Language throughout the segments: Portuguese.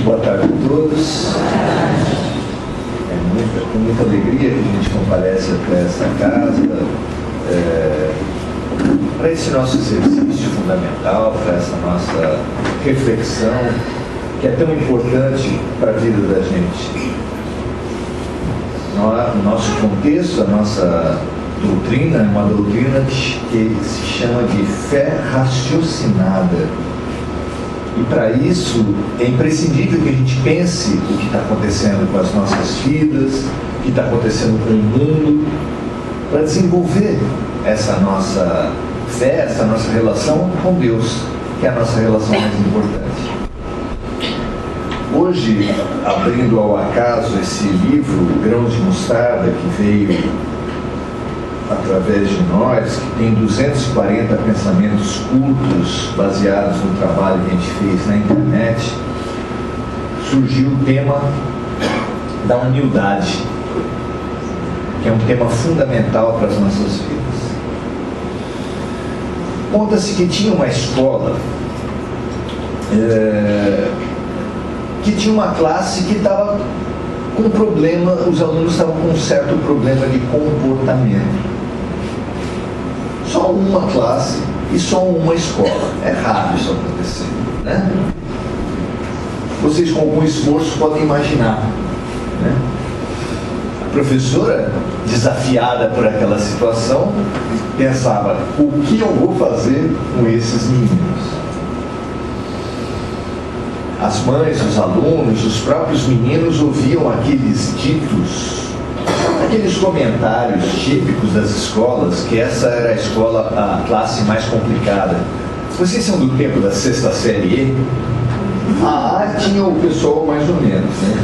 Boa tarde a todos. Com muita alegria que a gente comparece até esta casa, para esse nosso exercício fundamental, para essa nossa reflexão, que é tão importante para a vida da gente. O nosso contexto, a nossa doutrina é uma doutrina que se chama de fé raciocinada. E para isso é imprescindível que a gente pense o que está acontecendo com as nossas vidas, o que está acontecendo com o mundo, para desenvolver essa nossa fé, essa nossa relação com Deus, que é a nossa relação mais importante. Hoje, abrindo ao acaso esse livro, Grãos de Mostarda, que veio através de nós, que tem 240 pensamentos curtos baseados no trabalho que a gente fez na internet, surgiu o tema da humildade, que é um tema fundamental para as nossas vidas. Conta-se que tinha uma escola que tinha uma classe que estava com problema, os alunos estavam com um certo problema de comportamento. Só uma classe e só uma escola. É raro isso acontecer, né? Vocês com algum esforço podem imaginar, né? A professora, desafiada por aquela situação, pensava: o que eu vou fazer com esses meninos? As mães, os alunos, os próprios meninos ouviam aqueles ditos, aqueles comentários típicos das escolas, que essa era a escola, a classe mais complicada. Vocês são do tempo da sexta série E? A A tinha o pessoal mais ou menos, né?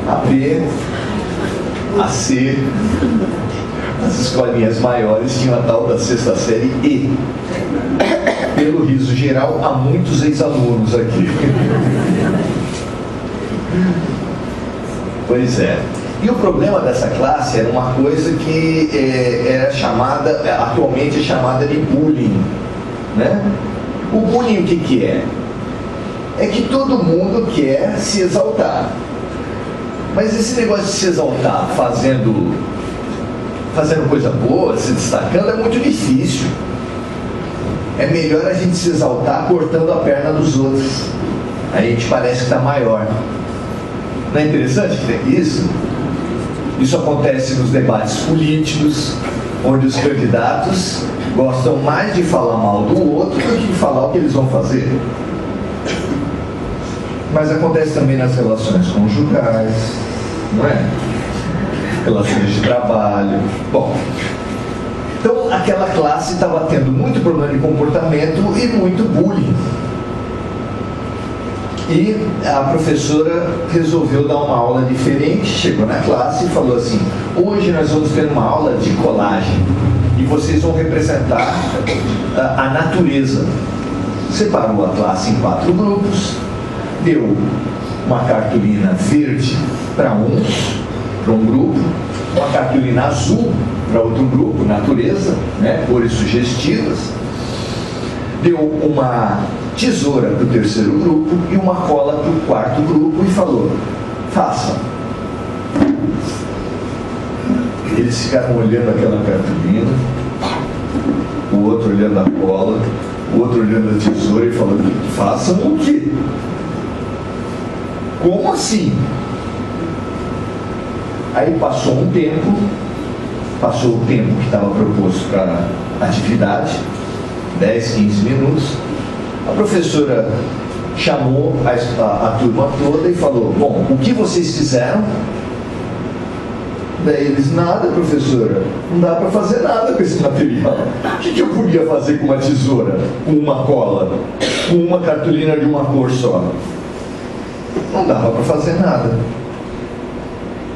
A B, a C, as escolinhas maiores tinham a tal da sexta série E. Pelo riso geral, há muitos ex-alunos aqui. Pois é. E o problema dessa classe era uma coisa que era chamada, atualmente é chamada de bullying, né? O bullying o que é? É que todo mundo quer se exaltar. Mas esse negócio de se exaltar fazendo coisa boa, se destacando, é muito difícil. É melhor a gente se exaltar cortando a perna dos outros. Aí a gente parece que está maior. Não é interessante isso? Isso acontece nos debates políticos, onde os candidatos gostam mais de falar mal do outro do que de falar o que eles vão fazer. Mas acontece também nas relações conjugais, não é? Relações de trabalho. Bom, então aquela classe estava tendo muito problema de comportamento e muito bullying. E a professora resolveu dar uma aula diferente, chegou na classe e falou assim: hoje nós vamos ter uma aula de colagem e vocês vão representar a natureza. Separou a classe em 4 grupos, deu uma cartolina verde para um grupo, uma cartolina azul para outro grupo, natureza, né, cores sugestivas, deu uma tesoura para o terceiro grupo e uma cola para o quarto grupo e falou: façam. Eles ficaram olhando aquela cartolina, o outro olhando a cola, o outro olhando a tesoura e falando: façam o quê? Como assim? Aí passou o tempo que estava proposto para a atividade, 10, 15 minutos. A professora chamou a turma toda e falou: bom, o que vocês fizeram? Daí eles: nada, professora, não dá para fazer nada com esse material. O que eu podia fazer com uma tesoura, com uma cola, com uma cartolina de uma cor só? Não dava para fazer nada.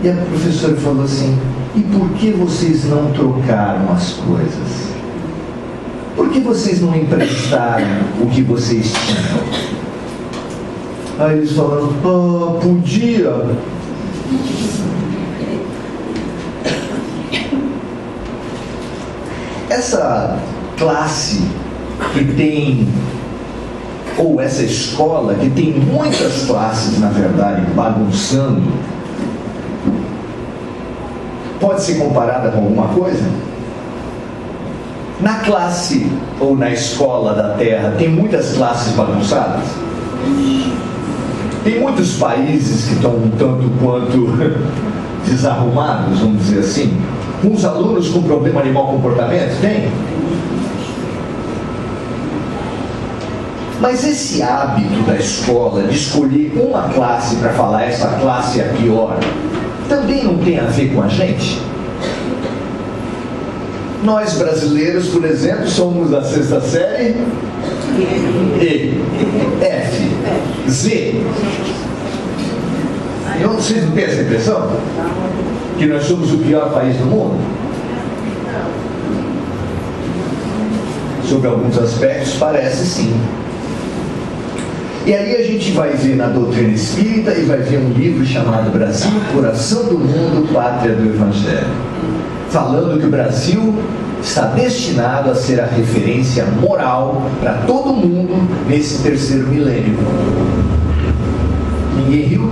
E a professora falou assim: e por que vocês não trocaram as coisas? Por que vocês não emprestaram o que vocês tinham? Aí eles falaram: podia. Essa classe que tem ou essa escola que tem muitas classes, na verdade, bagunçando, pode ser comparada com alguma coisa? Na classe ou na escola da Terra tem muitas classes bagunçadas? Tem muitos países que estão um tanto quanto desarrumados, vamos dizer assim? Uns alunos com problema de mau comportamento? Tem? Mas esse hábito da escola de escolher uma classe para falar essa classe é a pior, também não tem a ver com a gente? Nós brasileiros, por exemplo, somos da 6ª série E, F, Z. Vocês não têm essa impressão? Que nós somos o pior país do mundo? Sobre alguns aspectos, parece sim. E aí a gente vai ver na doutrina espírita e vai ver um livro chamado Brasil, Coração do Mundo, Pátria do Evangelho, falando que o Brasil está destinado a ser a referência moral para todo mundo nesse 3º milênio. Ninguém riu?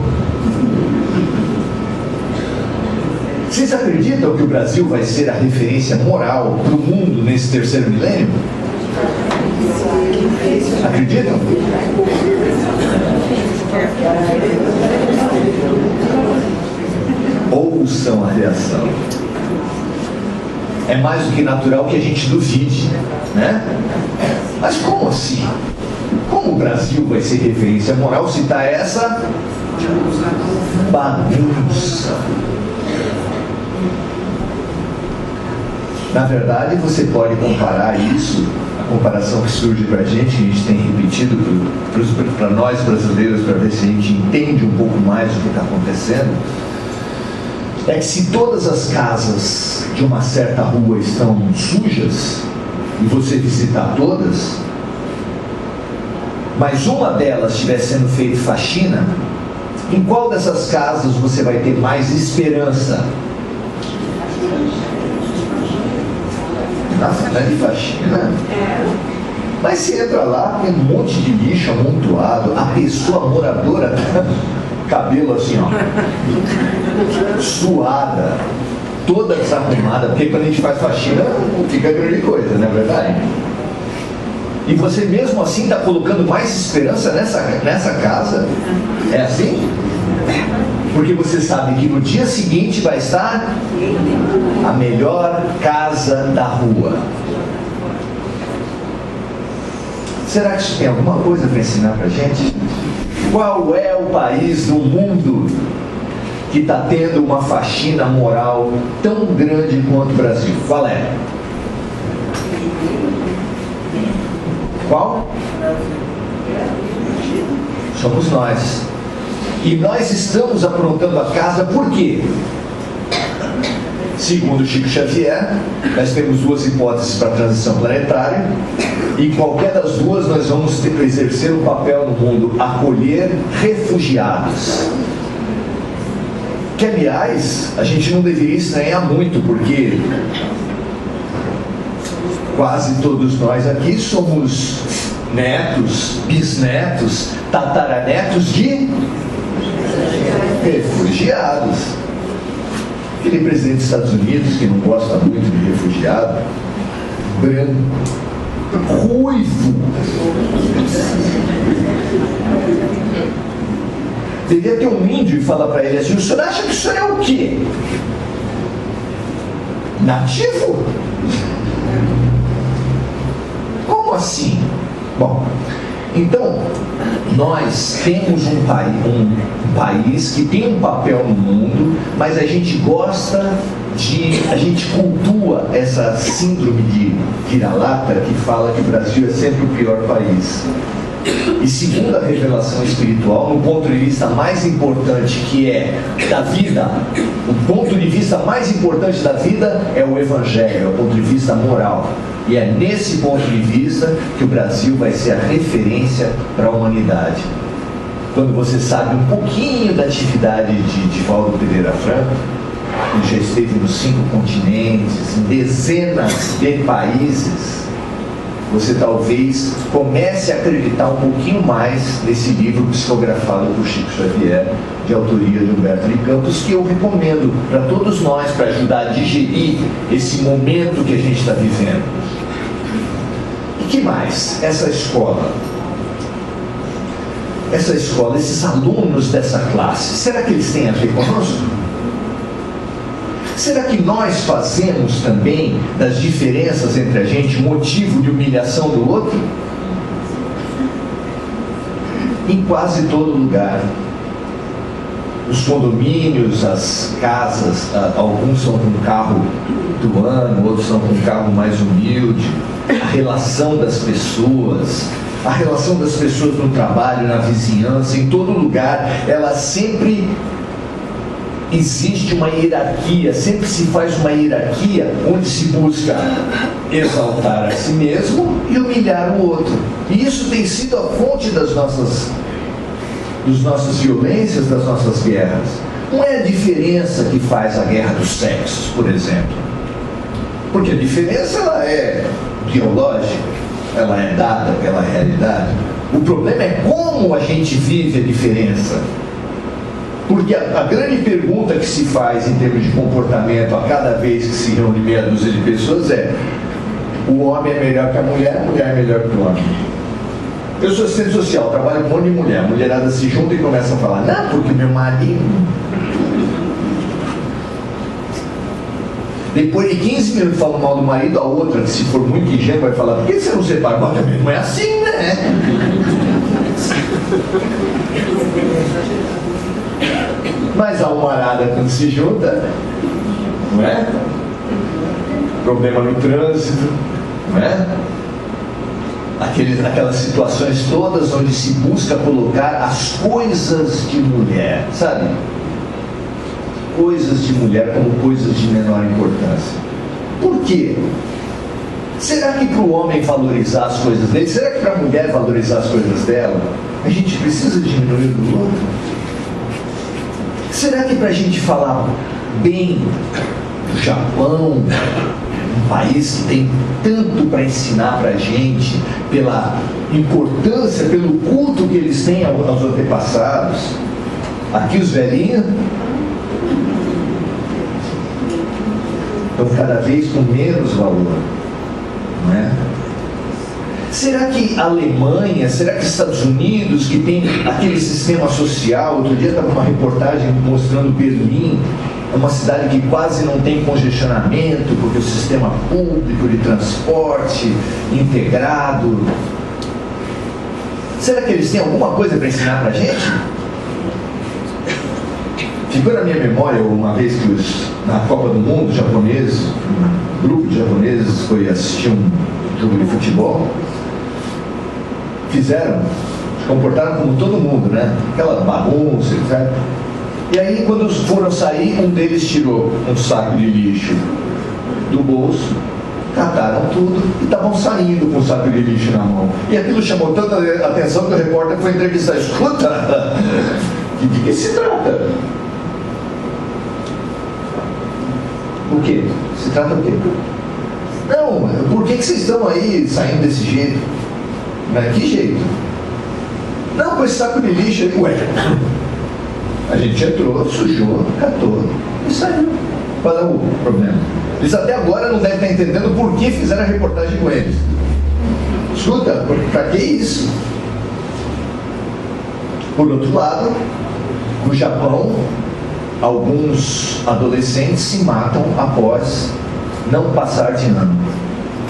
Vocês acreditam que o Brasil vai ser a referência moral para o mundo nesse 3º milênio? Acreditam? Ouçam a reação. É mais do que natural que a gente duvide, né? Mas como assim? Como o Brasil vai ser referência moral se está essa bagunça? Na verdade, você pode comparar isso, a comparação que surge para a gente tem repetido para nós brasileiros, para ver se a gente entende um pouco mais do que está acontecendo, é que se todas as casas de uma certa rua estão sujas, e você visitar todas, mas uma delas estiver sendo feita faxina, em qual dessas casas você vai ter mais esperança? Nossa, tá de faxina. Mas você entra lá, tem um monte de lixo amontoado, a pessoa moradora, cabelo assim, ó, suada, toda desarrumada, porque quando a gente faz faxina, fica grande coisa, não é verdade? E você mesmo assim está colocando mais esperança nessa casa? É assim? Porque você sabe que no dia seguinte vai estar a melhor casa da rua. Será que isso tem alguma coisa para ensinar para a gente? Qual é o país do mundo que está tendo uma faxina moral tão grande quanto o Brasil? Qual é? Qual? Somos nós. E nós estamos aprontando a casa por quê? Segundo Chico Xavier, nós temos duas hipóteses para a transição planetária, e qualquer das duas nós vamos ter que exercer um papel no mundo: acolher refugiados. Que, aliás, a gente não deveria estranhar muito, porque quase todos nós aqui somos netos, bisnetos, tataranetos de refugiados. Aquele presidente dos Estados Unidos que não gosta muito de refugiado, branco, ruivo, devia ter um índio e falar para ele assim: o senhor acha que o senhor é o quê? Nativo? Como assim? Bom, então nós temos um país que tem um papel no mundo, mas a gente a gente cultua essa síndrome de vira-lata que fala que o Brasil é sempre o pior país. E segundo a revelação espiritual, no ponto de vista mais importante, que é da vida, o ponto de vista mais importante da vida é o Evangelho, é o ponto de vista moral. E é nesse ponto de vista que o Brasil vai ser a referência para a humanidade. Quando você sabe um pouquinho da atividade de Valdo Pereira Franco, ele já esteve nos 5 continentes, em dezenas de países, você talvez comece a acreditar um pouquinho mais nesse livro psicografado por Chico Xavier, de autoria de Humberto de Campos, que eu recomendo para todos nós, para ajudar a digerir esse momento que a gente está vivendo. E que mais? Essa escola, esses alunos dessa classe, será que eles têm a ver conosco? Será que nós fazemos também das diferenças entre a gente motivo de humilhação do outro? Em quase todo lugar. Os condomínios, as casas, alguns são com carro do ano, outros são com carro mais humilde. A relação das pessoas no trabalho, na vizinhança, em todo lugar, ela sempre existe uma hierarquia, sempre se faz uma hierarquia onde se busca exaltar a si mesmo e humilhar o outro. E isso tem sido a fonte das nossas violências, das nossas guerras. Não é a diferença que faz a guerra dos sexos, por exemplo. Porque a diferença, ela é biológica, ela é dada pela realidade. O problema é como a gente vive a diferença. Porque a grande pergunta que se faz em termos de comportamento a cada vez que se reúne meia dúzia de pessoas é: o homem é melhor que a mulher é melhor que o homem? Eu sou assistente social, trabalho com um monte de mulher. A mulherada se junta e começa a falar: não, porque meu marido... Depois de 15 minutos falando mal do marido, a outra, que se for muito ingênua, vai falar: por que você não separa? Mas também não é assim, né? Mas a humarada, quando se junta, não é? Problema no trânsito, não é? Aquelas situações todas onde se busca colocar as coisas de mulher, sabe? Coisas de mulher como coisas de menor importância. Por quê? Será que para o homem valorizar as coisas dele, será que para a mulher valorizar as coisas dela, a gente precisa diminuir do outro? Será que para a gente falar bem do Japão, um país que tem tanto para ensinar para a gente, pela importância, pelo culto que eles têm aos antepassados, aqui os velhinhos estão cada vez com menos valor, não é? Será que a Alemanha, será que os Estados Unidos, que tem aquele sistema social, outro dia estava uma reportagem mostrando Berlim, é uma cidade que quase não tem congestionamento, porque o sistema público de transporte integrado. Será que eles têm alguma coisa para ensinar para a gente? Ficou na minha memória uma vez que na Copa do Mundo, japoneses, um grupo de japoneses foi assistir um jogo de futebol. Se comportaram como todo mundo, né? Aquela bagunça, etc. E aí, quando foram sair, um deles tirou um saco de lixo do bolso, cataram tudo e estavam saindo com o saco de lixo na mão. E aquilo chamou tanta atenção que o repórter foi entrevistar: escuta, de que se trata? O quê? Se trata do quê? Não, por que vocês estão aí saindo desse jeito? Mas que jeito? Não, com esse saco de lixo aí, ué. A gente entrou, sujou, catou e saiu. Qual é o problema? Eles até agora não devem estar entendendo por que fizeram a reportagem com eles. Escuta, para que isso? Por outro lado, no Japão, alguns adolescentes se matam após não passar de ano.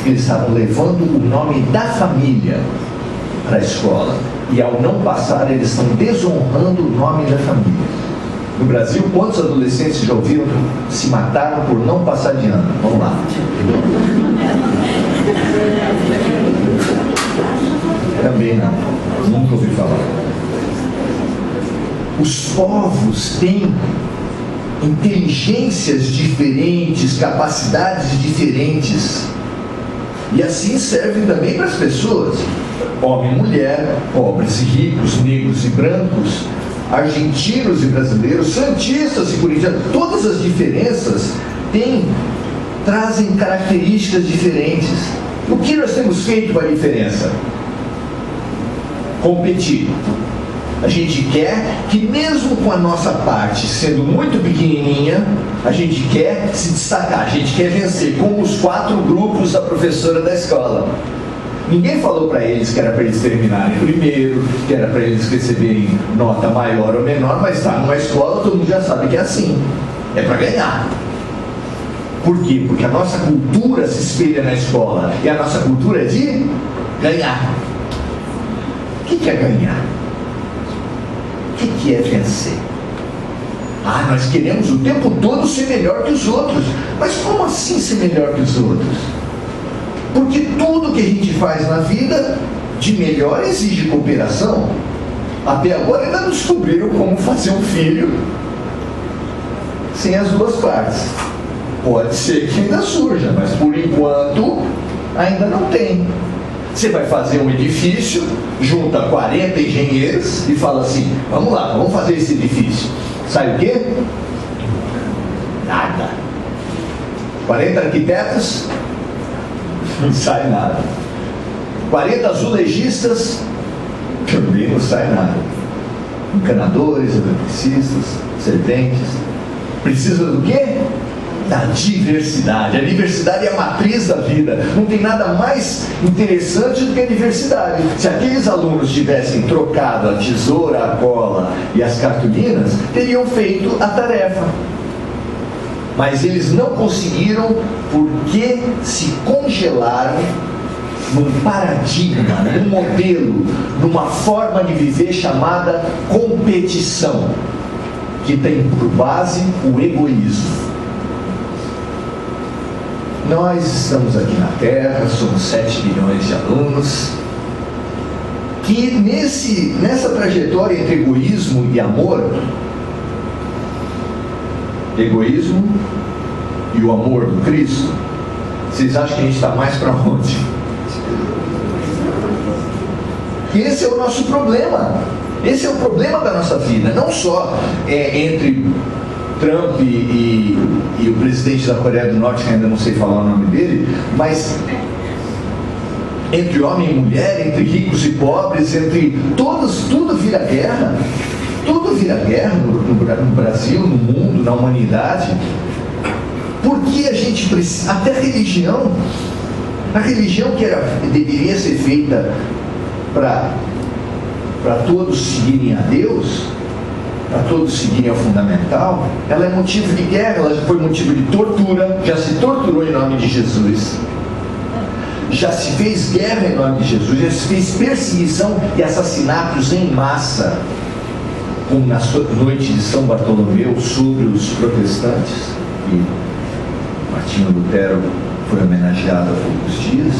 Eles estavam levando o nome da família para a escola. E ao não passar, eles estão desonrando o nome da família. No Brasil, quantos adolescentes já ouviram se mataram por não passar de ano? Vamos lá. Também não. Nunca ouvi falar. Os povos têm inteligências diferentes, capacidades diferentes. E assim servem também para as pessoas. Homem e mulher, pobres e ricos, negros e brancos, argentinos e brasileiros, santistas e corintianos. Todas as diferenças trazem características diferentes. O que nós temos feito para a diferença? Competir. A gente quer que, mesmo com a nossa parte sendo muito pequenininha, a gente quer se destacar, a gente quer vencer, como os 4 grupos da professora da escola. Ninguém falou para eles que era para eles terminarem primeiro, que era para eles receberem nota maior ou menor, mas está numa escola, todo mundo já sabe que é assim. É para ganhar. Por quê? Porque a nossa cultura se espelha na escola, e a nossa cultura é de ganhar. O que é ganhar? O que é vencer? Ah, nós queremos o tempo todo ser melhor que os outros. Mas como assim ser melhor que os outros? Porque tudo que a gente faz na vida de melhor exige cooperação. Até agora ainda não descobriram como fazer um filho sem as duas partes. Pode ser que ainda surja, mas por enquanto ainda não tem. Você vai fazer um edifício, junta 40 engenheiros e fala assim: vamos lá, vamos fazer esse edifício. Sabe o quê? Nada. 40 arquitetos, não sai nada. 40 azulejistas, também não sai nada. Encanadores, eletricistas, serventes. Precisa do quê? Da diversidade. A diversidade é a matriz da vida. Não tem nada mais interessante do que a diversidade. Se aqueles alunos tivessem trocado a tesoura, a cola e as cartolinas, teriam feito a tarefa. Mas eles não conseguiram porque se congelaram num paradigma, num modelo, numa forma de viver chamada competição, que tem por base o egoísmo. Nós estamos aqui na Terra, somos 7 bilhões de alunos, que nessa trajetória entre egoísmo e amor, egoísmo e o amor do Cristo, vocês acham que a gente está mais para onde? Esse é o nosso problema. Esse é o problema da nossa vida, não só entre Trump e o presidente da Coreia do Norte, que ainda não sei falar o nome dele, mas entre homem e mulher, entre ricos e pobres, entre todos, tudo vira guerra. Tudo vira guerra no Brasil, no mundo, na humanidade. Porque a gente precisa, até a religião que deveria ser feita para todos seguirem a Deus, para todos seguirem ao fundamental, ela é motivo de guerra, ela já foi motivo de tortura, já se torturou em nome de Jesus, já se fez guerra em nome de Jesus, já se fez perseguição e assassinatos em massa, como na noite de São Bartolomeu, sobre os protestantes, e Martinho Lutero foi homenageado há poucos dias.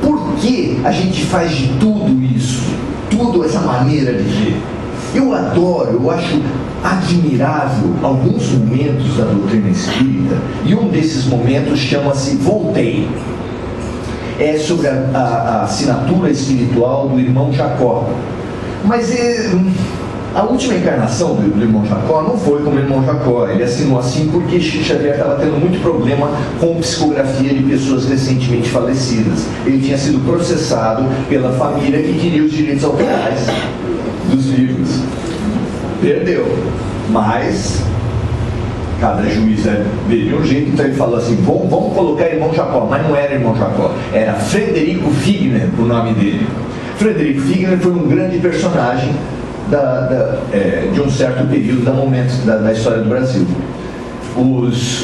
Por que a gente faz de tudo isso? Tudo essa maneira de ver? Eu adoro, eu acho admirável alguns momentos da doutrina espírita, e um desses momentos chama-se Voltei. É sobre a assinatura espiritual do irmão Jacó. Mas a última encarnação do irmão Jacó não foi como o irmão Jacó. Ele assinou assim porque Chico Xavier estava tendo muito problema com psicografia de pessoas recentemente falecidas. Ele tinha sido processado pela família que queria os direitos autorais dos livros. Perdeu. Mas cada juiz vê de um jeito, então ele falou assim: vamos colocar irmão Jacó. Mas não era irmão Jacó, era Frederico Figner o nome dele. Frederico Figner foi um grande personagem de um certo período da história do Brasil.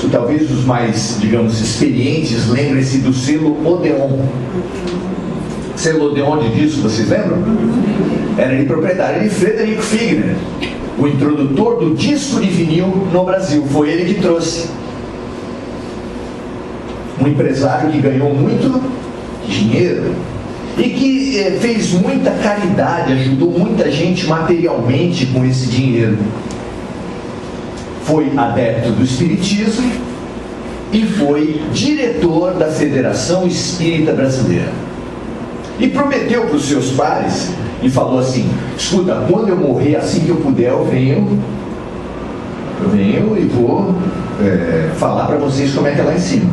Talvez os mais, digamos, experientes lembrem-se do selo Odeon. Selo Odeon de disco, vocês lembram? Era de propriedade de Frederico Figner, o introdutor do disco de vinil no Brasil. Foi ele que trouxe. Um empresário que ganhou muito dinheiro e que fez muita caridade, ajudou muita gente materialmente com esse dinheiro. Foi adepto do Espiritismo e foi diretor da Federação Espírita Brasileira. E prometeu para os seus pares e falou assim: escuta, quando eu morrer, assim que eu puder, eu venho e vou falar para vocês como é que é lá em cima.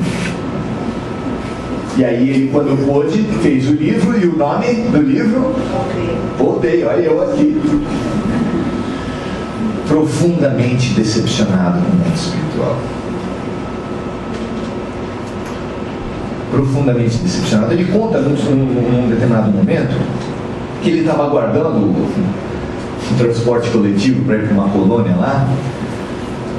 E aí ele, quando pôde, fez o livro, e o nome do livro? Voltei, olha eu aqui. Profundamente decepcionado com o mundo espiritual. Profundamente decepcionado. Ele conta num determinado momento que ele estava aguardando um transporte coletivo para ir para uma colônia lá.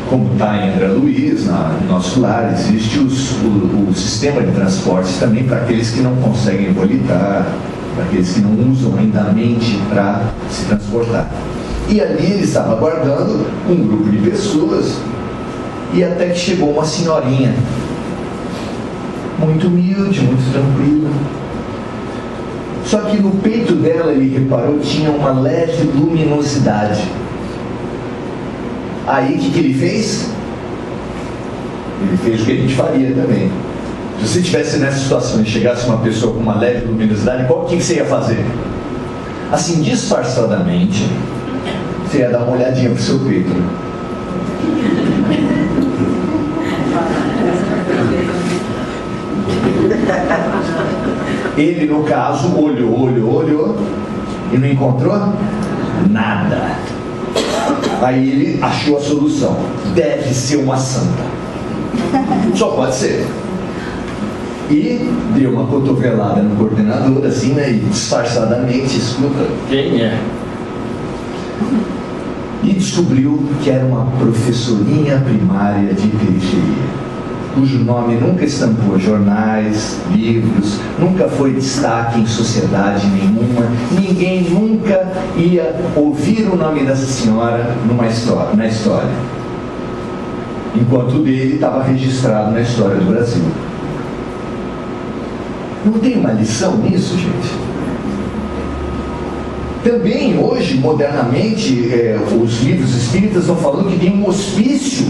Como está em André Luiz, no nosso lar, existe o sistema de transporte também para aqueles que não conseguem volitar, para aqueles que não usam ainda a mente para se transportar. E ali ele estava aguardando um grupo de pessoas, e até que chegou uma senhorinha, muito humilde, muito tranquila. Só que no peito dela, ele reparou, tinha uma leve luminosidade. Aí o que ele fez? Ele fez o que a gente faria também. Se você estivesse nessa situação e chegasse uma pessoa com uma leve luminosidade, o que você ia fazer? Assim, disfarçadamente, você ia dar uma olhadinha pro seu peito. Ele, no caso, olhou e não encontrou nada. Aí ele achou a solução. Deve ser uma santa. Só pode ser. E deu uma cotovelada no coordenador, assim, né? E disfarçadamente, escuta. Quem é? E descobriu que era uma professorinha primária de periferia, cujo nome nunca estampou jornais, livros, nunca foi destaque em sociedade nenhuma, ninguém nunca ia ouvir o nome dessa senhora na história, enquanto o dele estava registrado na história do Brasil. Não tem uma lição nisso, gente? Também hoje, modernamente, os livros espíritas estão falando que tem um hospício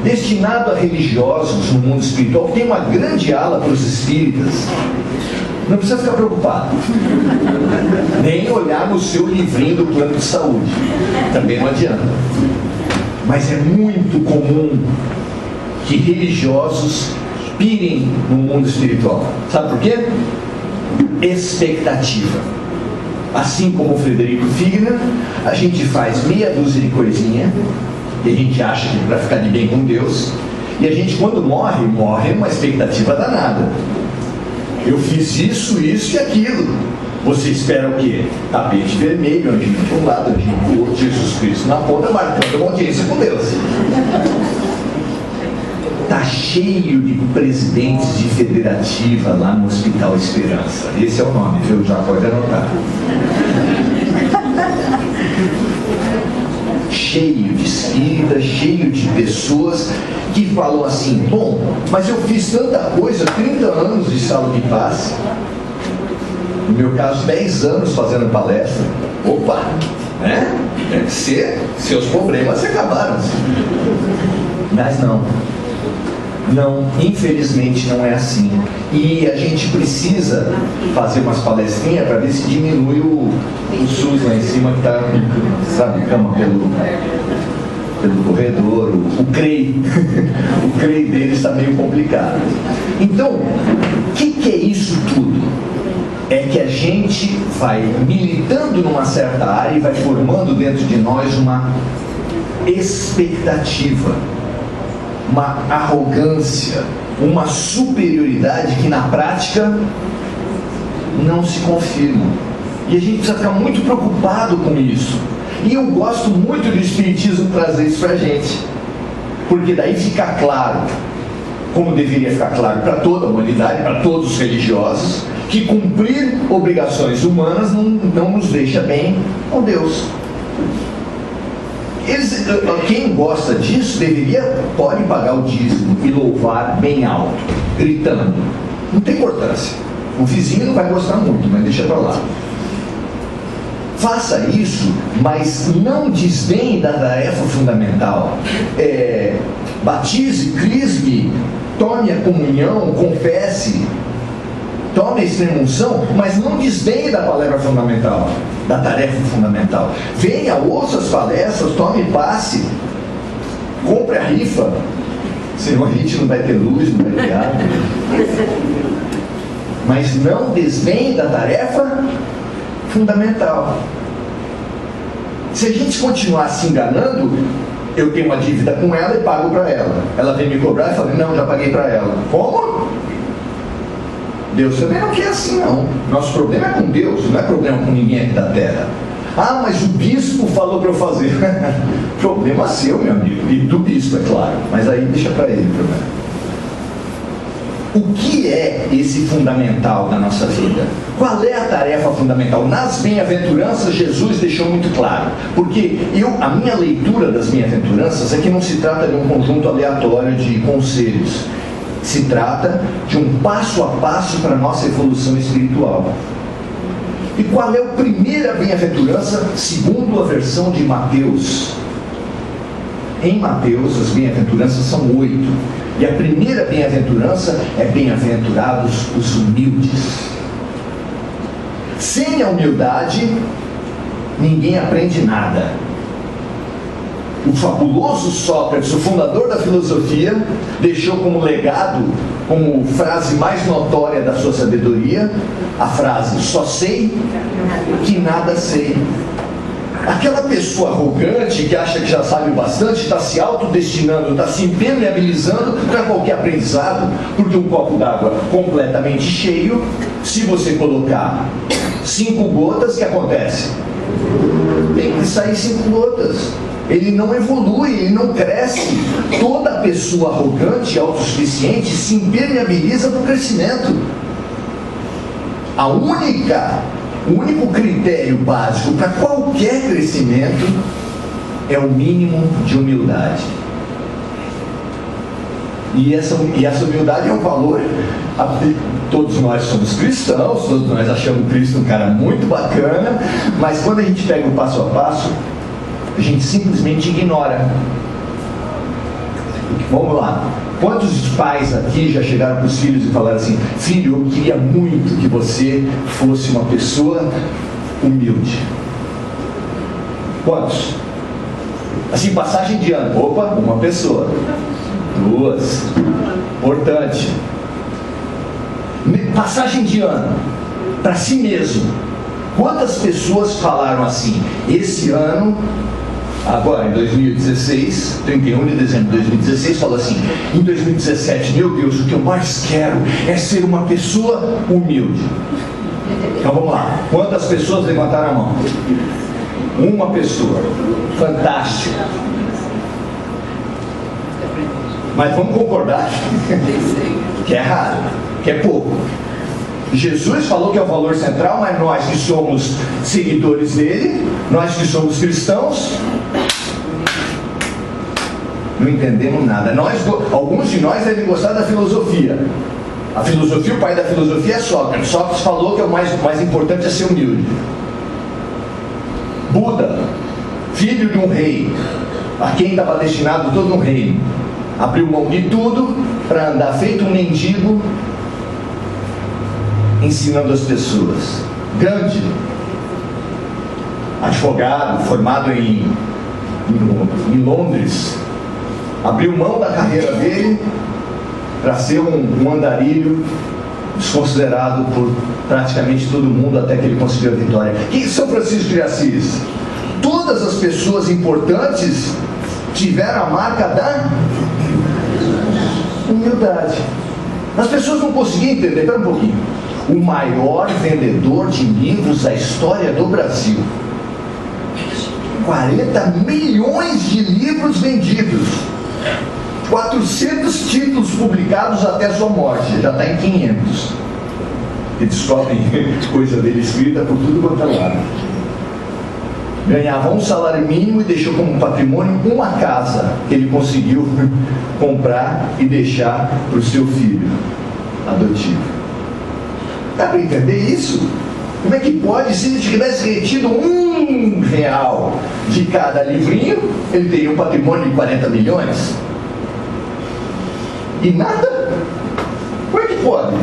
destinado a religiosos no mundo espiritual, que tem uma grande ala para os espíritas. Não precisa ficar preocupado, nem olhar no seu livrinho do plano de saúde, também não adianta. Mas é muito comum que religiosos pirem no mundo espiritual. Sabe por quê? Expectativa. Assim como o Frederico Figner, a gente faz meia dúzia de coisinha que a gente acha que é para ficar de bem com Deus, e a gente, quando morre numa expectativa danada. Eu fiz isso e aquilo. Você espera o quê? Tapete vermelho, anjinho de um lado, anjinho do outro, Jesus Cristo na ponta, marcando uma audiência com Deus. Está cheio de presidentes de federativa lá no Hospital Esperança. Esse é o nome, viu? Já pode anotar. Cheio de espíritas, cheio de pessoas que falam assim: bom, mas eu fiz tanta coisa, 30 anos de sala de paz, no meu caso 10 anos fazendo palestra. Opa, né? Deve ser, seus problemas se acabaram. Mas não, infelizmente não é assim. E a gente precisa fazer umas palestrinhas para ver se diminui o SUS lá em cima, que está, sabe, cama pelo corredor, o CREI. O CREI deles está meio complicado. Então, o que é isso tudo? É que a gente vai militando numa certa área e vai formando dentro de nós uma expectativa, uma arrogância, uma superioridade que na prática não se confirma. E a gente precisa ficar muito preocupado com isso. E eu gosto muito do Espiritismo trazer isso pra gente, porque daí fica claro, como deveria ficar claro para toda a humanidade, para todos os religiosos, que cumprir obrigações humanas não nos deixa bem com Deus. Quem gosta disso pode pagar o dízimo e louvar bem alto, gritando. Não tem importância. O vizinho não vai gostar muito, mas deixa para lá. Faça isso, mas não desdenhe da tarefa fundamental. Batize, crisme, tome a comunhão, confesse, tome a extrema-unção, mas não desdenhe da palavra fundamental, da tarefa fundamental. Venha, ouça as palestras, tome passe, compre a rifa, senão a gente não vai ter luz, não vai ter água. mas não desdenhe da tarefa fundamental. Se a gente continuar se enganando, eu tenho uma dívida com ela e pago para ela. Ela vem me cobrar e fala, não, já paguei para ela. Como? Deus também não quer assim, não. Nosso problema é com Deus, não é problema com ninguém aqui da terra. Ah, mas o bispo falou para eu fazer. Problema seu, meu amigo. E do bispo, é claro. Mas aí deixa para ele o problema. O que é esse fundamental da nossa vida? Qual é a tarefa fundamental? Nas bem-aventuranças, Jesus deixou muito claro. Porque a minha leitura das bem-aventuranças é que não se trata de um conjunto aleatório de conselhos. Se trata de um passo a passo para a nossa evolução espiritual. E qual é a primeira bem-aventurança segundo a versão de Mateus? Em Mateus, as bem-aventuranças são 8. E a primeira bem-aventurança é bem-aventurados os humildes. Sem a humildade, ninguém aprende nada. O fabuloso Sócrates, o fundador da filosofia, deixou como legado, como frase mais notória da sua sabedoria, a frase, só sei que nada sei. Aquela pessoa arrogante que acha que já sabe bastante, está se autodestinando, está se impermeabilizando para qualquer aprendizado, porque um copo d'água completamente cheio, se você colocar 5 gotas, o que acontece? Tem que sair 5 gotas. Ele não evolui, ele não cresce. Toda pessoa arrogante e autossuficiente se impermeabiliza para o crescimento. O único critério básico para qualquer crescimento é o mínimo de humildade. E essa humildade é um valor. Todos nós somos cristãos, todos nós achamos Cristo um cara muito bacana, mas quando a gente pega o passo a passo, a gente simplesmente ignora. Vamos lá. Quantos pais aqui já chegaram para os filhos e falaram assim: filho, eu queria muito que você fosse uma pessoa humilde? Quantos? Assim, passagem de ano. Opa, uma pessoa. 2. Importante. Passagem de ano para si mesmo. Quantas pessoas falaram assim: esse ano, agora em 2016, 31 de dezembro de 2016, falou assim: em 2017, meu Deus, o que eu mais quero é ser uma pessoa humilde. Então vamos lá, quantas pessoas levantaram a mão? Uma pessoa. Fantástico. Mas vamos concordar que é raro, que é pouco. Jesus falou que é o valor central, mas nós que somos seguidores dele, nós que somos cristãos, não entendemos nada. Alguns de nós devem gostar da filosofia. A filosofia, o pai da filosofia é Sócrates. Sócrates falou que o mais importante é ser humilde. Buda, filho de um rei, a quem estava destinado todo um reino, abriu mão de tudo para andar feito um mendigo, ensinando as pessoas. Gandhi, advogado, formado em Londres, abriu mão da carreira dele para ser um andarilho desconsiderado por praticamente todo mundo, até que ele conseguiu a vitória. E São Francisco de Assis? Todas as pessoas importantes tiveram a marca da humildade. As pessoas não conseguiam entender. Espera um pouquinho. O maior vendedor de livros da história do Brasil, 40 milhões de livros vendidos, 400 títulos publicados até a sua morte, já está em 500. E descobrem coisa dele escrita por tudo quanto é lado. Ganhava um salário mínimo e deixou como patrimônio uma casa que ele conseguiu comprar e deixar para o seu filho adotivo. Dá para entender isso? Como é que pode, se ele tivesse retido R$1 de cada livrinho, ele teria um patrimônio de 40 milhões? E nada? Como é que pode?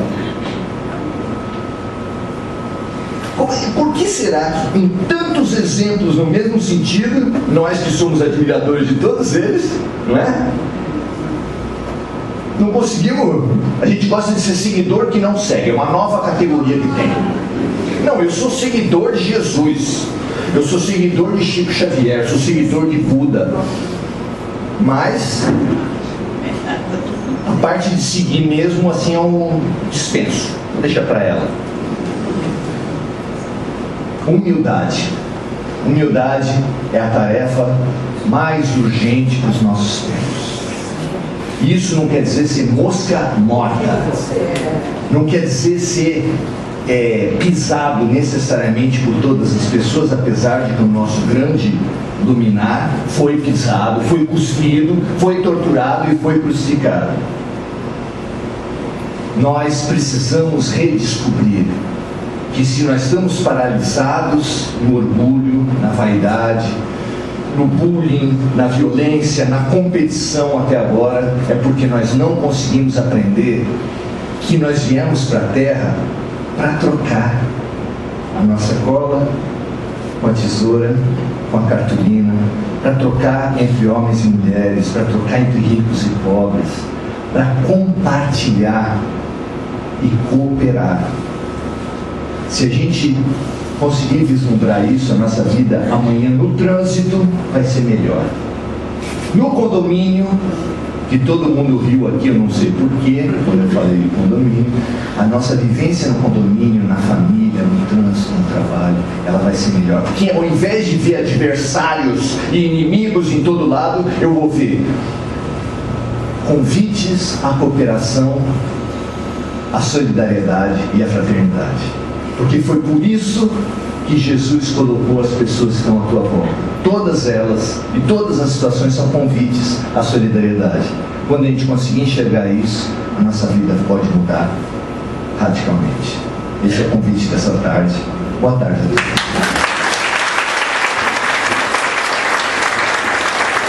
Por que será que em tantos exemplos no mesmo sentido, nós que somos admiradores de todos eles, não é? Não conseguimos. A gente gosta de ser seguidor que não segue. É uma nova categoria que tem. Não, eu sou seguidor de Jesus. Eu sou seguidor de Chico Xavier. Sou seguidor de Buda. Mas a parte de seguir mesmo assim é um dispenso. Deixa para ela. Humildade. Humildade é a tarefa mais urgente para os nossos tempos. Isso não quer dizer ser mosca morta. Não quer dizer ser pisado necessariamente por todas as pessoas, apesar de que o nosso grande luminar foi pisado, foi cuspido, foi torturado e foi crucificado. Nós precisamos redescobrir que se nós estamos paralisados no orgulho, na vaidade, no bullying, na violência, na competição até agora, é porque nós não conseguimos aprender que nós viemos para a Terra para trocar a nossa cola com a tesoura, com a cartolina, para trocar entre homens e mulheres, para trocar entre ricos e pobres, para compartilhar e cooperar. Se a gente conseguir vislumbrar isso, a nossa vida amanhã no trânsito vai ser melhor. No condomínio, que todo mundo riu aqui, eu não sei porquê, quando eu falei de condomínio, a nossa vivência no condomínio, na família, no trânsito, no trabalho, ela vai ser melhor. Porque ao invés de ver adversários e inimigos em todo lado, eu vou ver convites à cooperação, à solidariedade e à fraternidade. Porque foi por isso que Jesus colocou as pessoas que estão à tua volta. Todas elas e todas as situações são convites à solidariedade. Quando a gente conseguir enxergar isso, a nossa vida pode mudar radicalmente. Esse é o convite dessa tarde. Boa tarde.